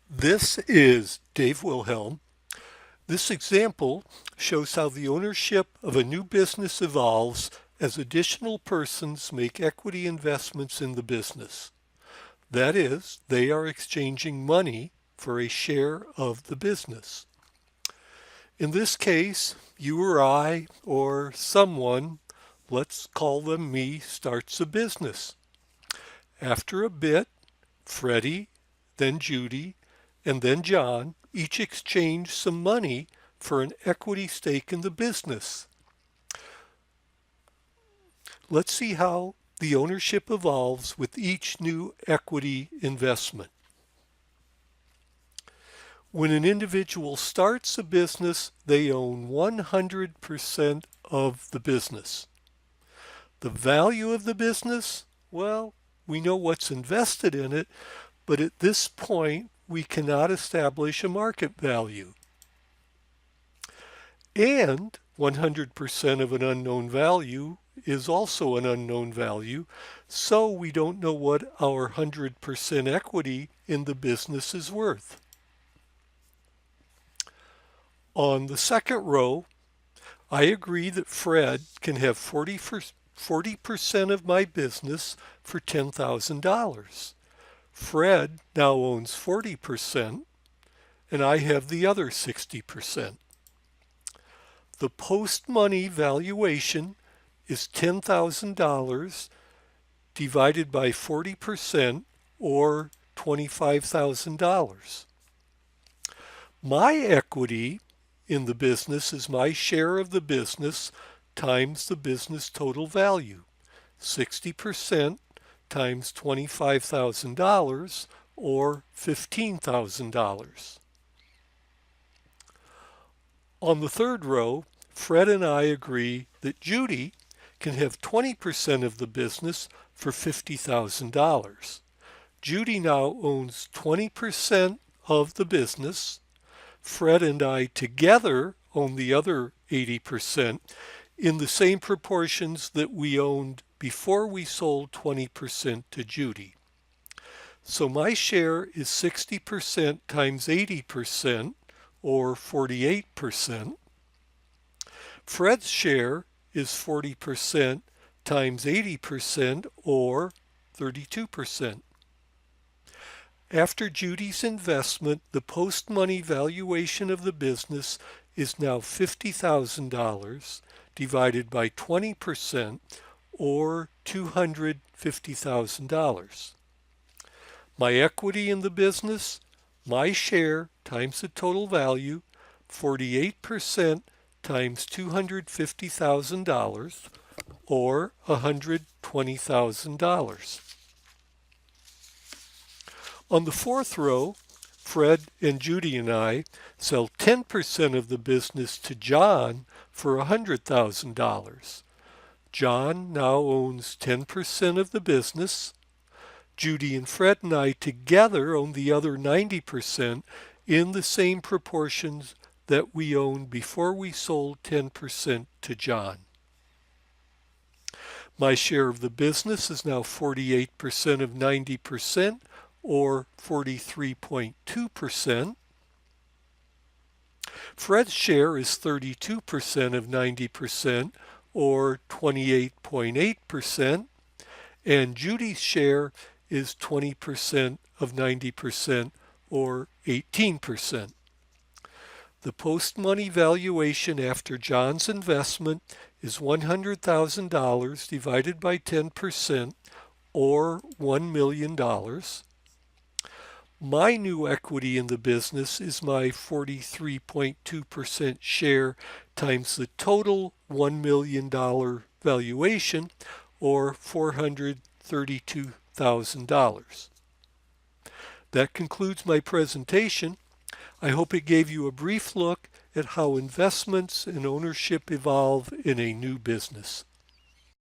This is Dave Wilhelm. This example shows how the ownership of a new business evolves as additional persons make equity investments in the business. That is, they are exchanging money for a share of the business. In this case, you or I or someone, let's call them me, starts a business. After a bit, Freddie, then Judy, and then John each exchange some money for an equity stake in the business. Let's see how the ownership evolves with each new equity investment. When an individual starts a business, they own 100% of the business. The value of the business, well, we know what's invested in it, but at this point, we cannot establish a market value. And 100% of an unknown value is also an unknown value, so we don't know what our 100% equity in the business is worth. On the second row, I agree that Fred can have 40% of my business for $10,000. Fred now owns 40% and I have the other 60%. The post-money valuation is $10,000 divided by 40% or $25,000. My equity in the business is my share of the business times the business total value. 60% times $25,000 or $15,000. On the third row, Fred and I agree that Judy can have 20% of the business for $50,000. Judy now owns 20% of the business. Fred and I together own the other 80% in the same proportions that we owned before we sold 20% to Judy. So my share is 60% times 80% or 48%. Fred's share is 40% times 80% or 32%. After Judy's investment, the post-money valuation of the business is now $50,000 divided by 20% or $250,000. My equity in the business, my share times the total value, 48% times $250,000 or $120,000. On the fourth row, Fred and Judy and I sell 10% of the business to John for $100,000. John now owns 10% of the business. Judy and Fred and I together own the other 90% in the same proportions that we owned before we sold 10% to John. My share of the business is now 48% of 90% or 43.2%. Fred's share is 32% of 90% or 28.8%, and Judy's share is 20% of 90% or 18%. The post-money valuation after John's investment is $100,000 divided by 10% or $1 million. My new equity in the business is my 43.2% share times the total $1 million valuation or $432,000. That concludes my presentation. I hope it gave you a brief look at how investments and ownership evolve in a new business.